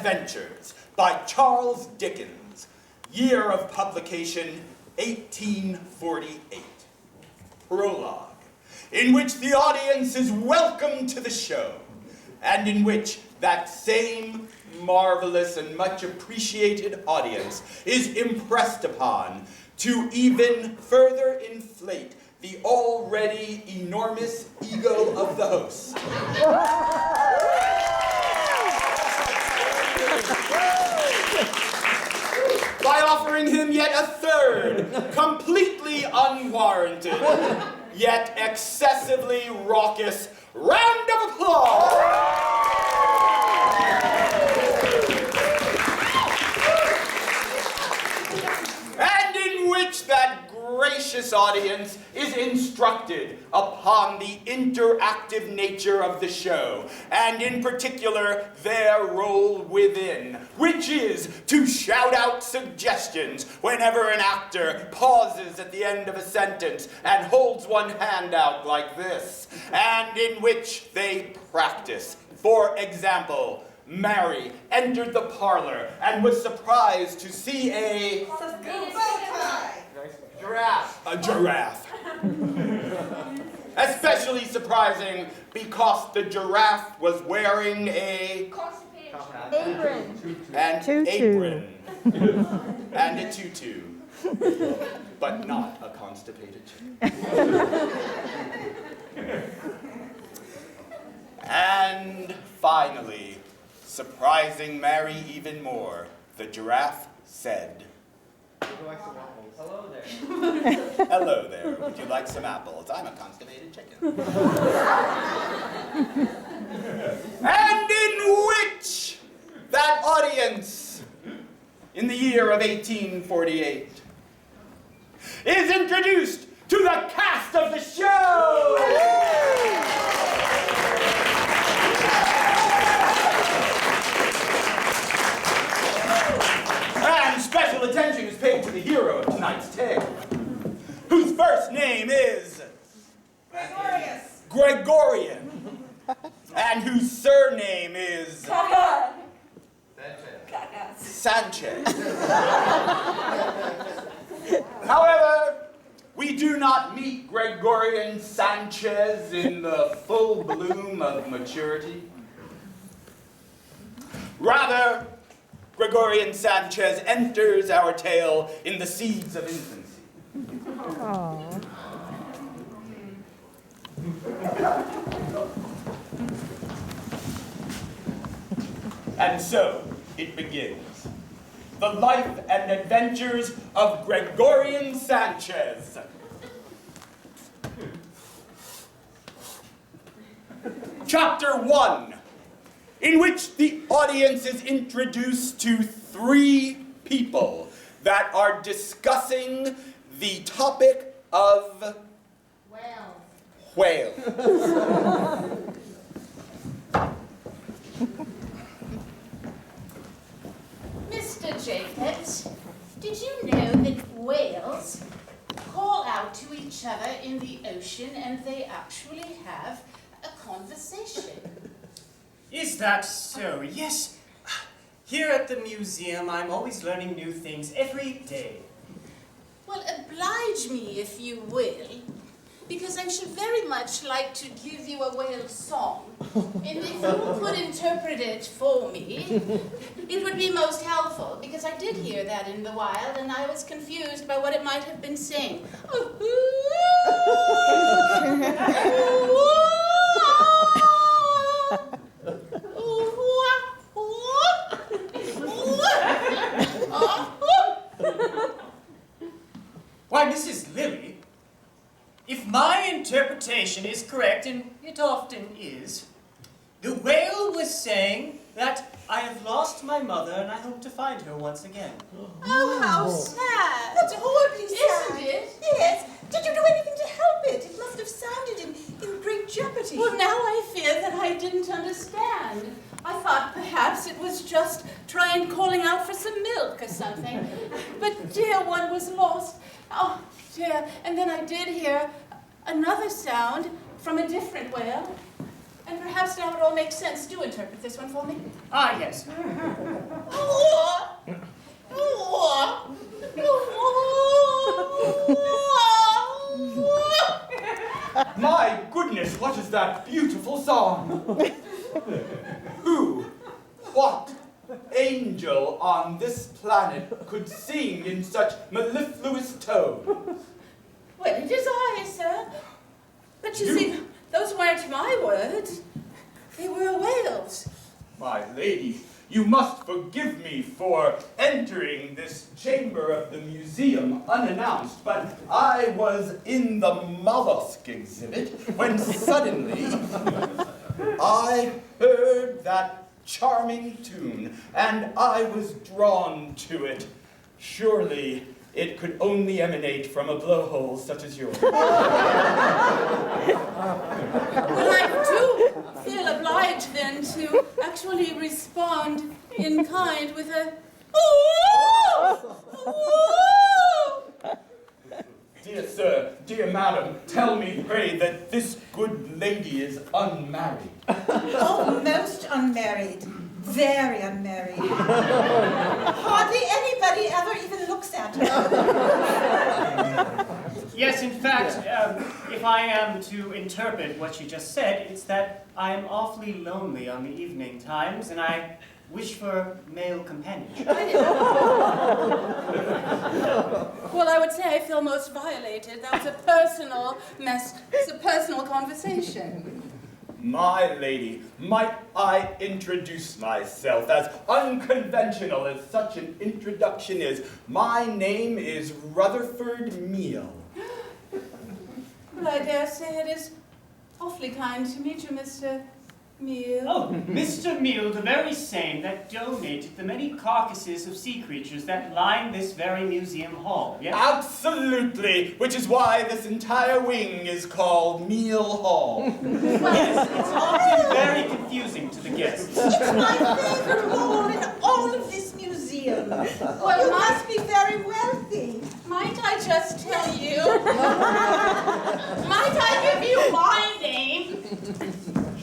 Adventures by Charles Dickens, year of publication 1848. Prologue, in which the audience is welcome to the show, and in which that same marvelous and much appreciated audience is impressed upon to even further inflate the already enormous ego of the host. By offering him yet a third, completely unwarranted, yet excessively raucous round of applause! And in which that gracious audience is instructed upon the interactive nature of the show, and in particular their role within, which is to shout out suggestions whenever an actor pauses at the end of a sentence and holds one hand out like this, and in which they practice. For example, Mary entered the parlor and was surprised to see a giraffe. A giraffe. Especially surprising because the giraffe was wearing a apron. An apron. And a tutu. But not a constipated chicken. And finally, surprising Mary even more, the giraffe said, Hello there. "Hello there, would you like some apples? I'm a constipated chicken." And in which that audience, in the year of 1848, is introduced to the cast of the show! And special attention is paid to the hero of tonight's tale, whose first name is Gregorian, and whose surname is Sanchez. However, we do not meet Gregorian Sanchez in the full bloom of maturity. Rather, Gregorian Sanchez enters our tale in the seeds of infancy. Aww. And so it begins. The life and adventures of Gregorian Sanchez. Chapter 1. In which the audience is introduced to 3 people that are discussing the topic of whales. Mr. Jacobs, did you know that whales call out to each other in the ocean and they actually have a conversation? Is that so? Yes. Here at the museum, I'm always learning new things every day. Well, oblige me, if you will, because I should very much like to give you a whale song. And if you could interpret it for me, it would be most helpful, because I did hear that in the wild, and I was confused by what it might have been saying. Why, Mrs. Lilly, if my interpretation is correct, and it often is, the whale was saying that I have lost my mother and I hope to find her once again. Oh, how sad. That's horribly sad. Isn't it? Yes. Did you do anything to help it? It must have sounded in great jeopardy. Well, now I fear that I didn't understand. I thought perhaps it was just trying calling out for some milk or something. But dear one was lost. Oh, dear. And then I did hear another sound from a different whale. And perhaps now it all makes sense. Do interpret this one for me. Ah, yes. My goodness, what is that beautiful song? Who, what angel on this planet could sing in such mellifluous tones? Well, it is I, sir. But you see, those weren't my words. They were a whale's. My lady, you must forgive me for entering this chamber of the museum unannounced, but I was in the mollusk exhibit when suddenly I heard that charming tune, and I was drawn to it. Surely it could only emanate from a blowhole such as yours. Well, I do feel obliged then to actually respond in kind with a ooh! Ooh! Dear sir, dear madam, tell me, pray, that this good lady is unmarried. Oh, most unmarried. Very unmarried. Hardly anybody ever even looks at her. Yes, in fact, if I am to interpret what you just said, it's that I am awfully lonely on the evening times, and I wish for male companionship. Well, I would say I feel most violated. That was a personal it's a personal conversation. My lady, might I introduce myself, as unconventional as such an introduction is? My name is Rutherford Meal. Well, I dare say it is awfully kind to meet you, Mr. Meal. Oh, Mr. Meal, the very same that donated the many carcasses of sea creatures that line this very museum hall, yes? Absolutely, which is why this entire wing is called Meal Hall. Yes, it's often very confusing to the guests. It's my favorite hall in all of this museum. Well, you must be very wealthy. Might I just tell you? Might I give you my name?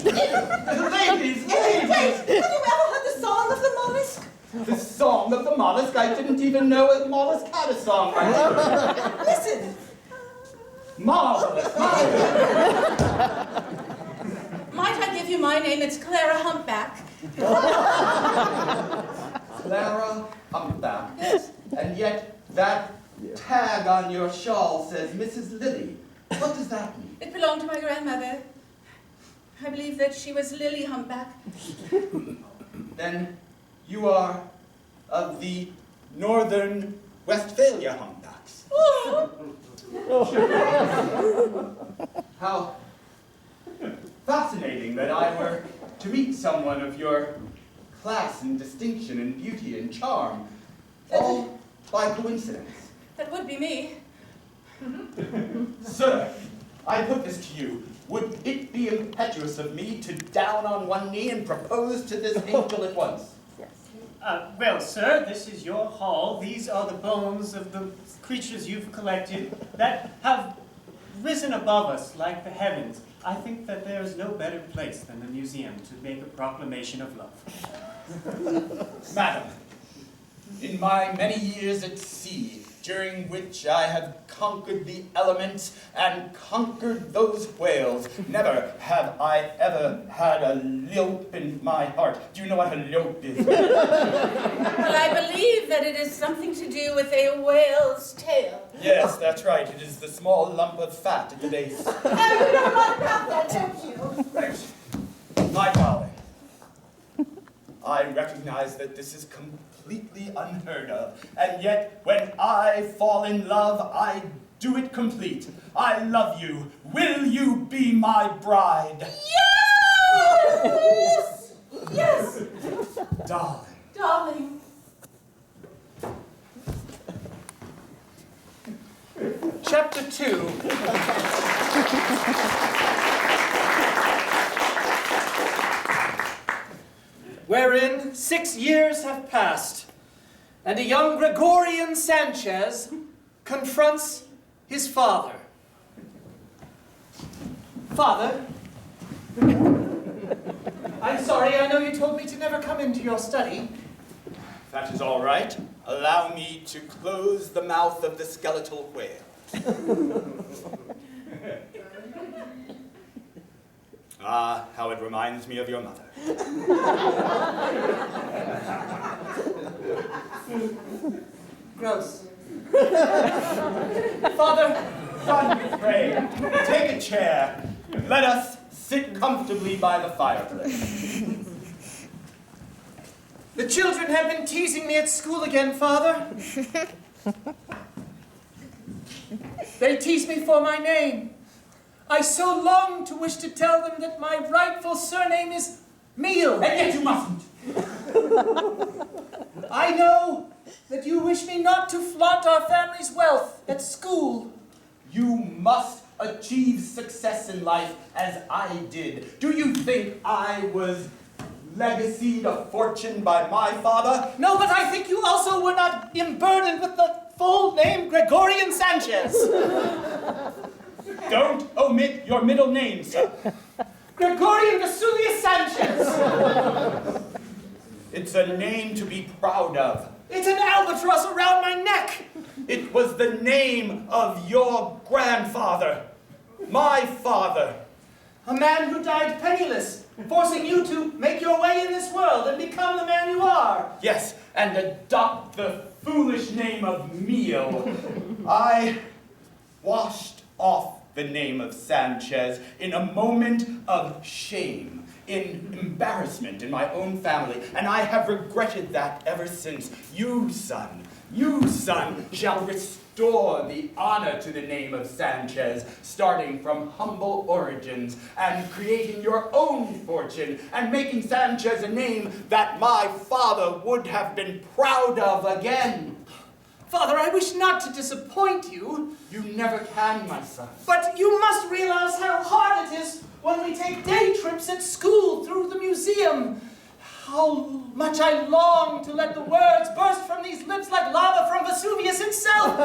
Ladies, Wait, have you ever heard the song of the mollusk? The song of the mollusk? I didn't even know a mollusk had a song. Listen. Marvelous. Might I give you my name? It's Clara Humpback. Clara Humpback. Yes. And yet that tag on your shawl says Mrs. Lily. What does that mean? It belonged to my grandmother. I believe that she was Lily Humpback. Then you are of the Northern Westphalia Humpbacks. How fascinating that I were to meet someone of your class and distinction and beauty and charm, all by coincidence. That would be me. Sir, I put this to you. Would it be impetuous of me to down on one knee and propose to this angel at once? Well, sir, this is your hall. These are the bones of the creatures you've collected that have risen above us like the heavens. I think that there is no better place than the museum to make a proclamation of love. Madam, in my many years at sea, during which I have conquered the elements and conquered those whales, never have I ever had a lope in my heart. Do you know what a lope is? Well, I believe that it is something to do with a whale's tail. Yes, that's right. It is the small lump of fat at the base. You don't want that, don't you? My darling, I recognize that this is completely unheard of, and yet when I fall in love, I do it complete. I love you. Will you be my bride? Yes! Yes! Darling. Darling. Chapter 2. Wherein 6 years have passed, and a young Gregorian Sanchez confronts his father. Father, I'm sorry, I know you told me to never come into your study. That is all right. Allow me to close the mouth of the skeletal whale. Ah, how it reminds me of your mother. Gross. Father, Son, pray, take a chair. Let us sit comfortably by the fireplace. the children have been teasing me at school again, Father. They tease me for my name. I so long to wish to tell them that my rightful surname is Meal. And yet you mustn't. I know that you wish me not to flaunt our family's wealth at school. You must achieve success in life as I did. Do you think I was legacied a fortune by my father? No, but I think you also were not emburdened with the full name Gregorian Sanchez. Don't omit your middle name, sir. Gregorian Sanchez. It's a name to be proud of. It's an albatross around my neck. It was the name of your grandfather, my father. A man who died penniless, forcing you to make your way in this world and become the man you are. Yes, and adopt the foolish name of Meal. I washed off the name of Sanchez in a moment of shame, in embarrassment in my own family, and I have regretted that ever since. You, son, shall restore the honor to the name of Sanchez, starting from humble origins and creating your own fortune and making Sanchez a name that my father would have been proud of again. Father, I wish not to disappoint you. You never can, my son. But you must realize how hard it is when we take day trips at school through the museum. How much I long to let the words burst from these lips like lava from Vesuvius itself.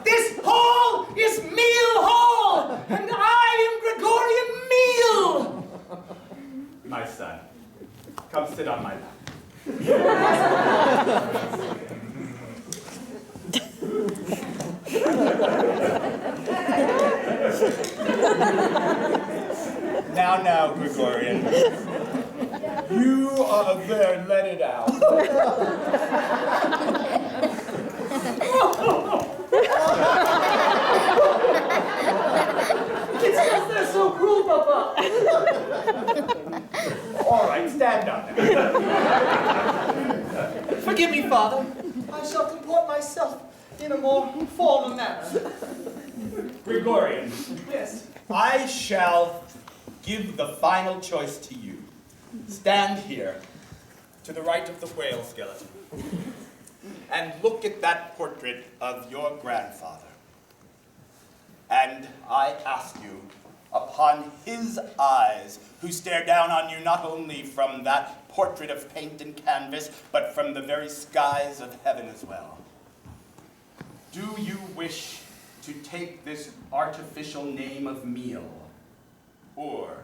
This hall is Meal Hall, and I am Gregorian Meal. My son, come sit on my lap. Now, Gregorian. You are there, let it out. It's because they're so cruel, Papa. All right, stand up now. Forgive me, Father. I shall comport myself in a more formal manner. Gregorian, Yes. I shall give the final choice to you. Stand here, to the right of the whale skeleton, and look at that portrait of your grandfather. And I ask you, upon his eyes, who stare down on you not only from that portrait of paint and canvas, but from the very skies of heaven as well, do you wish to take this artificial name of Meal, or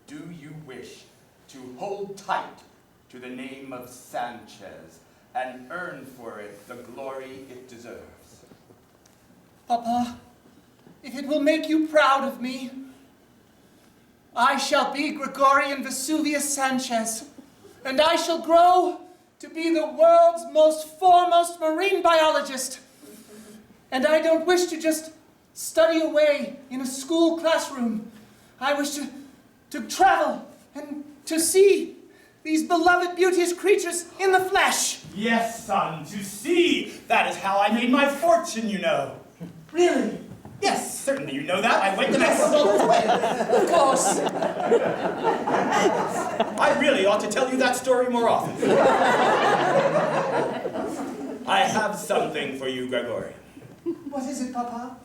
do you wish to hold tight to the name of Sanchez and earn for it the glory it deserves? Papa, if it will make you proud of me, I shall be Gregorian Vesuvius Sanchez, and I shall grow to be the world's most foremost marine biologist. And I don't wish to just study away in a school classroom. I wish to travel and to see these beloved, beauteous creatures in the flesh. Yes, son, to see. That is how I made my fortune, you know. Really? Yes, certainly you know that. I went and I sold the whale. Of course. I really ought to tell you that story more often. I have something for you, Gregorian. What is it, Papa?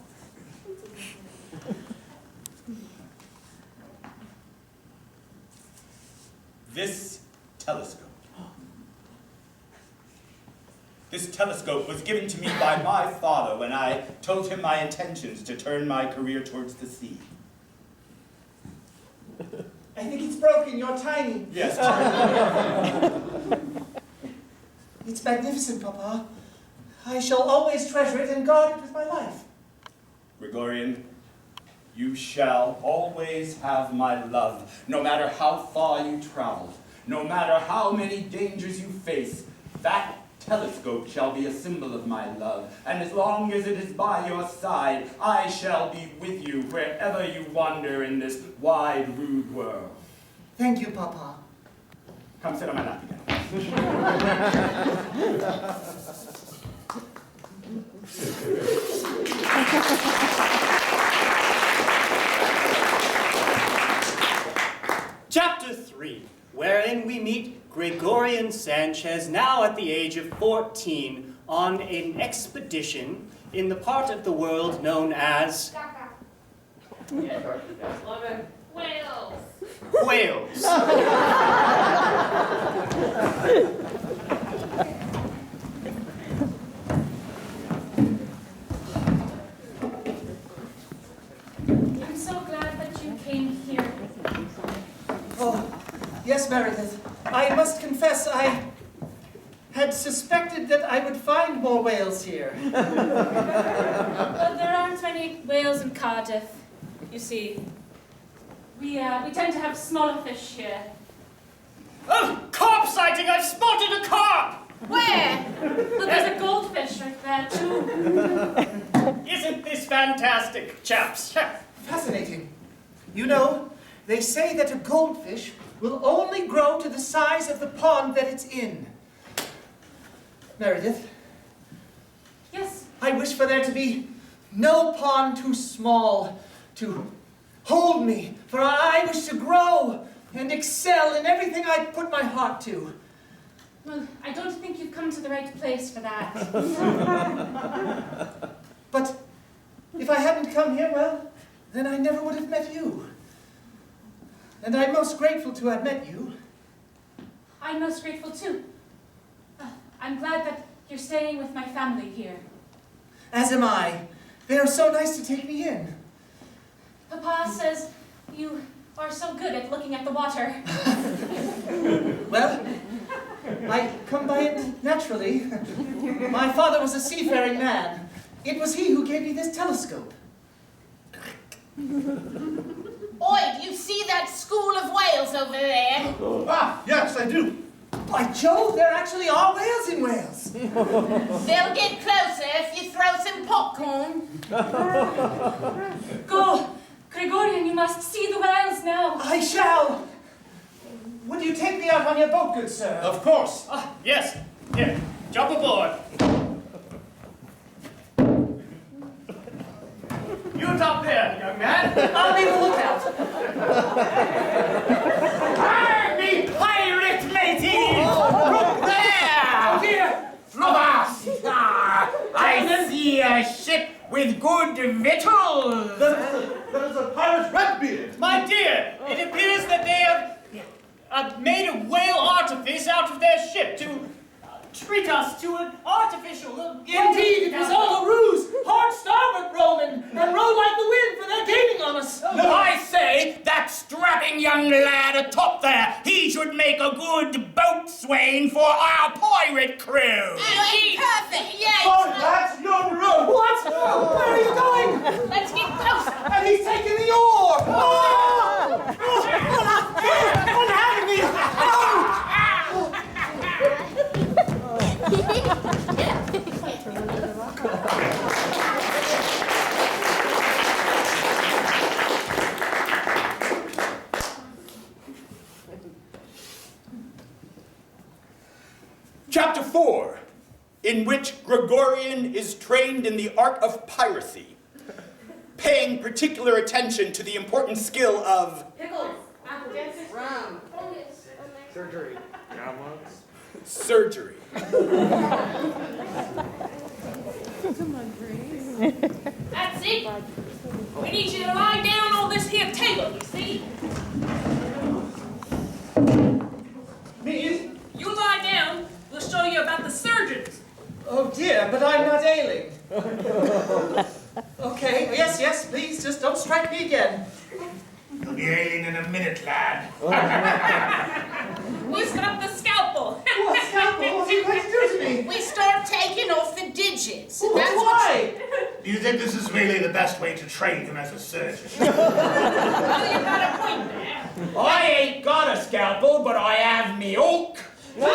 This telescope. This telescope was given to me by my father when I told him my intentions to turn my career towards the sea. I think it's It's broken, you're tiny. Yes. It's magnificent, Papa. I shall always treasure it and guard it with my life. Gregorian, you shall always have my love, no matter how far you travel, no matter how many dangers you face. That telescope shall be a symbol of my love, and as long as it is by your side, I shall be with you wherever you wander in this wide, rude world. Thank you, Papa. Come sit on my lap again. Chapter 3, wherein we meet Gregorian Sanchez, now at the age of 14, on an expedition in the part of the world known as Wales. Wales. I'm so glad that you came here. Oh, yes, Meredith. I must confess I had suspected that I would find more whales here. Well, there aren't many whales in Cardiff, you see. We tend to have smaller fish here. Oh, carp sighting! I've spotted a carp! Where? But there's a goldfish right there, too. Isn't this fantastic, chaps? Fascinating. You know, they say that a goldfish will only grow to the size of the pond that it's in. Meredith, Yes, I wish for there to be no pond too small to hold me, for I wish to grow and excel in everything I put my heart to. well, I don't think you've come to the right place for that. But if I hadn't come here, well, then I never would have met you. And I'm most grateful to have met you. I'm most grateful, too. I'm glad that you're staying with my family here. As am I. They are so nice to take me in. Papa says you are so good at looking at the water. Well, I come by it naturally. My father was a seafaring man. It was he who gave me this telescope. Oi, do you see that school of whales over there? Ah, yes, I do. By Jove, there actually are whales in Wales. They'll get closer if you throw some popcorn. Go! Gregorian, you must see the whales now. I shall. Would you take me out on your boat, good sir? Of course. Ah, yes. Here, jump aboard. You up there, young man. I'll be the lookout. Me pirate lady! Oh There! dear. Avast! I see a ship with good victuals! That is a pirate's Redbeard. My dear, it appears that they have made a whale artifice out of their ship to treat us to an artificial... Indeed, it was all a ruse. Hard starboard, Roman, and row like the wind, for they're gaining on us. I say, that strapping young lad atop there, he should make a good boatswain for our pirate crew! Perfect, yes. Oh, that's your road. What? Where are you going? Let's get closer. And he's taking the oar. Oh! Unhappy me. Chapter 4, in which Gregorian is trained in the art of piracy, paying particular attention to the important skill of Pickles, apples, Rum. Surgery. surgery. That's it. We need you to lie down on this here table, you see? Me? You lie down, we'll show you about the surgeons. Oh dear, but I'm not ailing. Okay, yes, please, just don't strike me again. Be ailing in a minute, lad. Who's got the scalpel? What scalpel? What are you going to do to me? We start taking off the digits. But That's what why? Do you think this is really the best way to train him as a surgeon? Oh, you got a point there. I ain't got a scalpel, but I have me oak. Wait!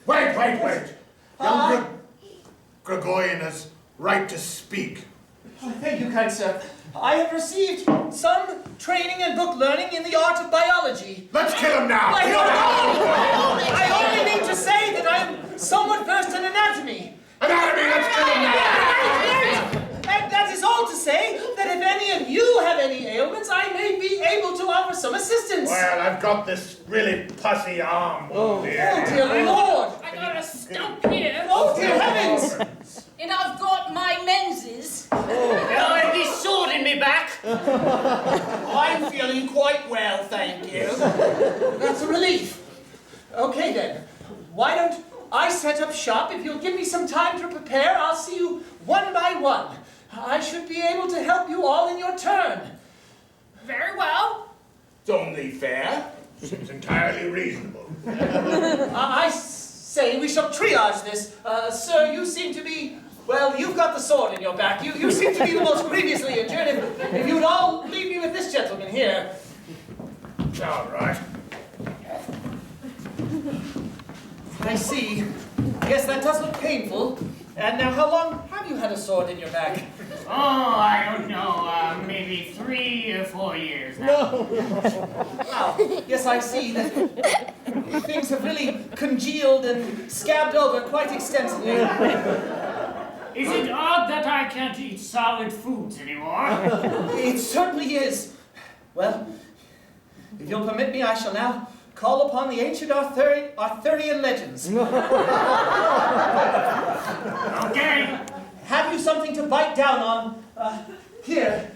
Wait. Young Gregorian has right to speak. Oh, thank you, kind sir. I have received some training and book learning in the art of biology. Let's kill him now! I only mean to say that I am somewhat versed in anatomy. Anatomy, let's kill him now! And that is all to say that if any of you have any ailments, I may be able to offer some assistance. Well, I've got this really pussy arm wound here. Oh, dear Lord! I got a stump here. Oh, dear heavens! And I've got my menses. And this sword in me back. I'm feeling quite well, thank you. That's a relief. Okay then, why don't I set up shop? If you'll give me some time to prepare, I'll see you one by one. I should be able to help you all in your turn. Very well. It's only fair. Seems entirely reasonable. I say we shall triage this. Sir, you seem to be... Well, you've got the sword in your back. You seem to be the most grievously injured. If you would all leave me with this gentleman here. All right. I see. Yes, that does look painful. And now, how long have you had a sword in your back? Oh, I don't know, maybe 3 or 4 years now. Wow. Yes, I see that things have really congealed and scabbed over quite extensively. Is it odd that I can't eat solid foods anymore? It certainly is. Well, if you'll permit me, I shall now call upon the ancient Arthurian legends. Okay. Have you something to bite down on? Here.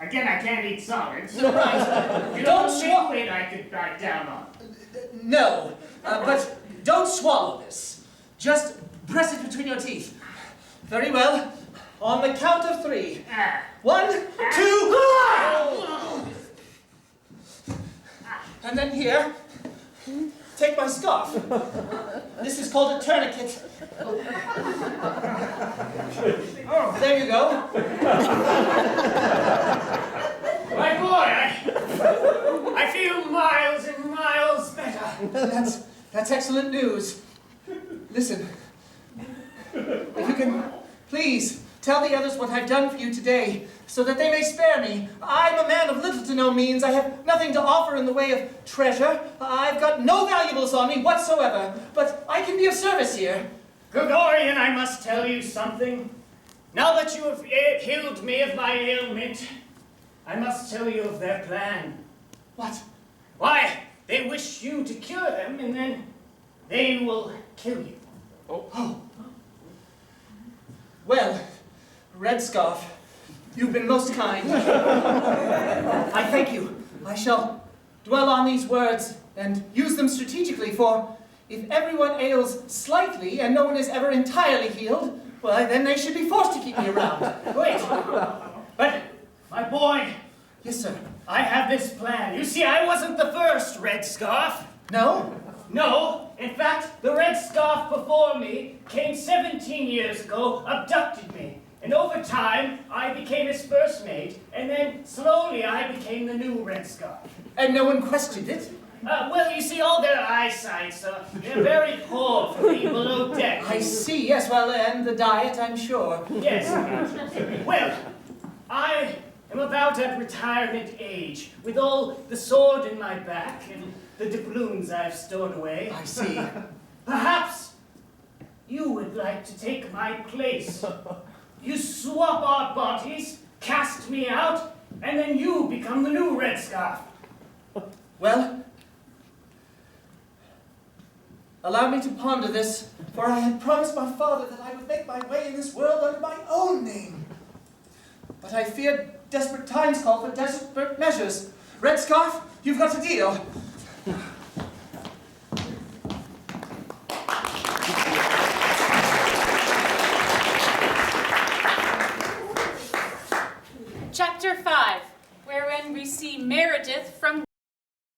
Again, I can't eat solids. Right. You Don't don't liquid I could bite down on. No, but don't swallow this. Just press it between your teeth. Very well. On the count of 3. 1, 2, and then here, take my scarf. This is called a tourniquet. Oh, there you go. My boy, I feel miles and miles better. That's excellent news. Listen, if you can please tell the others what I've done for you today, so that they may spare me. I'm a man of little to no means. I have nothing to offer in the way of treasure. I've got no valuables on me whatsoever, but I can be of service here. Gregorian, I must tell you something. Now that you have healed me of my ailment, I must tell you of their plan. What? Why, they wish you to cure them, and then they will kill you. Oh. Well, Red Scarf, you've been most kind. I thank you. I shall dwell on these words and use them strategically, for if everyone ails slightly and no one is ever entirely healed, well, then they should be forced to keep me around. Wait, but my boy, Yes, sir. I have this plan. You see, I wasn't the first Red Scarf. No? No, in fact, the Red Scarf before me came 17 years ago, abducted me. And over time, I became his first mate, and then slowly I became the new Red Scarf. And no one questioned it? Well, you see, all their eyesight, they're very poor for me below deck. I see, yes, well, and the diet, I'm sure. Yes. Well, I am about at retirement age, with all the sword in my back and the doubloons I've stored away. I see. Perhaps you would like to take my place. You swap our bodies, cast me out, and then you become the new Red Scarf. Well, allow me to ponder this, for I had promised my father that I would make my way in this world under my own name. But I fear desperate times call for desperate measures. Red Scarf, you've got a deal. Chapter 5, wherein we see Meredith from